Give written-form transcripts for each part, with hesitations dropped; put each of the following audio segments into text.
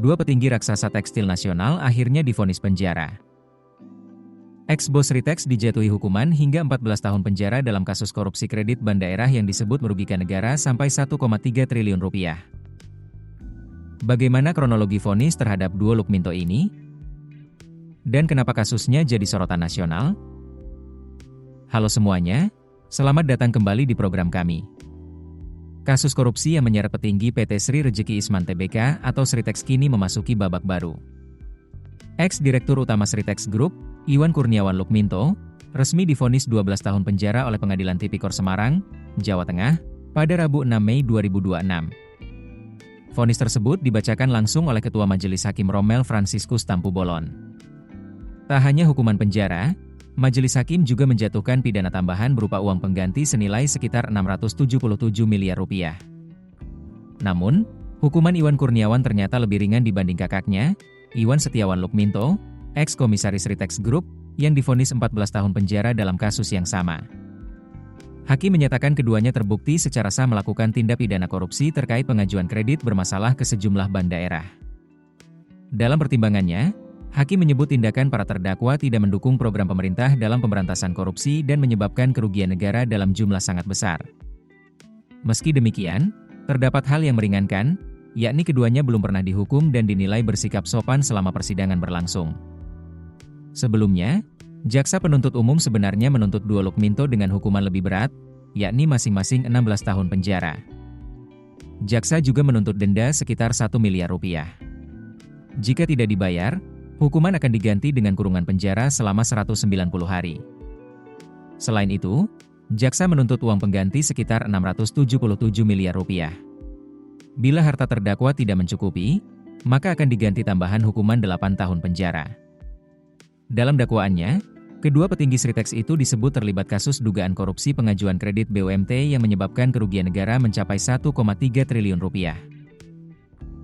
Dua petinggi raksasa tekstil nasional akhirnya divonis penjara. Ex-bos Ritex dijatuhi hukuman hingga 14 tahun penjara dalam kasus korupsi kredit bank daerah yang disebut merugikan negara sampai 1,3 triliun rupiah. Bagaimana kronologi vonis terhadap duo Lukminto ini? Dan kenapa kasusnya jadi sorotan nasional? Halo semuanya, selamat datang kembali di program kami. Kasus korupsi yang menyeret petinggi PT Sri Rejeki Isman Tbk atau Sritex kini memasuki babak baru. Ex-Direktur Utama Sritex Group, Iwan Kurniawan Lukminto, resmi divonis 12 tahun penjara oleh Pengadilan Tipikor Semarang, Jawa Tengah, pada Rabu 6 Mei 2026. Vonis tersebut dibacakan langsung oleh Ketua Majelis Hakim Rommel Franciscus Tampu Bolon. Tak hanya hukuman penjara, Majelis Hakim juga menjatuhkan pidana tambahan berupa uang pengganti senilai sekitar 677 miliar rupiah. Namun, hukuman Iwan Kurniawan ternyata lebih ringan dibanding kakaknya, Iwan Setiawan Lukminto, ex-komisaris Ritex Group, yang divonis 14 tahun penjara dalam kasus yang sama. Hakim menyatakan keduanya terbukti secara sah melakukan tindak pidana korupsi terkait pengajuan kredit bermasalah ke sejumlah bank daerah. Dalam pertimbangannya, Hakim menyebut tindakan para terdakwa tidak mendukung program pemerintah dalam pemberantasan korupsi dan menyebabkan kerugian negara dalam jumlah sangat besar. Meski demikian, terdapat hal yang meringankan, yakni keduanya belum pernah dihukum dan dinilai bersikap sopan selama persidangan berlangsung. Sebelumnya, jaksa penuntut umum sebenarnya menuntut duo Lukminto dengan hukuman lebih berat, yakni masing-masing 16 tahun penjara. Jaksa juga menuntut denda sekitar 1 miliar rupiah. Jika tidak dibayar, hukuman akan diganti dengan kurungan penjara selama 190 hari. Selain itu, jaksa menuntut uang pengganti sekitar 677 miliar rupiah. Bila harta terdakwa tidak mencukupi, maka akan diganti tambahan hukuman 8 tahun penjara. Dalam dakwaannya, kedua petinggi Sritex itu disebut terlibat kasus dugaan korupsi pengajuan kredit BUMT yang menyebabkan kerugian negara mencapai 1,3 triliun rupiah.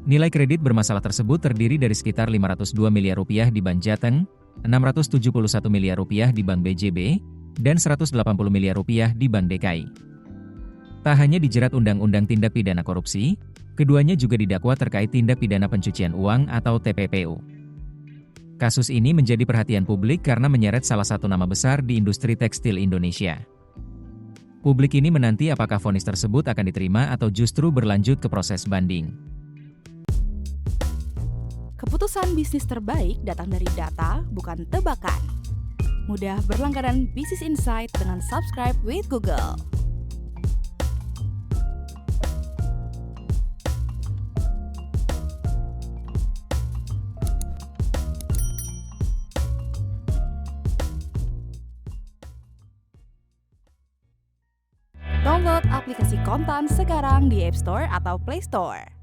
Nilai kredit bermasalah tersebut terdiri dari sekitar 502 miliar rupiah di Bank Jateng, 671 miliar rupiah di Bank BJB, dan 180 miliar rupiah di Bank DKI. Tak hanya dijerat Undang-Undang Tindak Pidana Korupsi, keduanya juga didakwa terkait tindak pidana pencucian uang atau TPPU. Kasus ini menjadi perhatian publik karena menyeret salah satu nama besar di industri tekstil Indonesia. Publik ini menanti apakah vonis tersebut akan diterima atau justru berlanjut ke proses banding. Keputusan bisnis terbaik datang dari data, bukan tebakan. Mudah berlangganan Business Insight dengan subscribe with Google. Download aplikasi Kontan sekarang di App Store atau Play Store.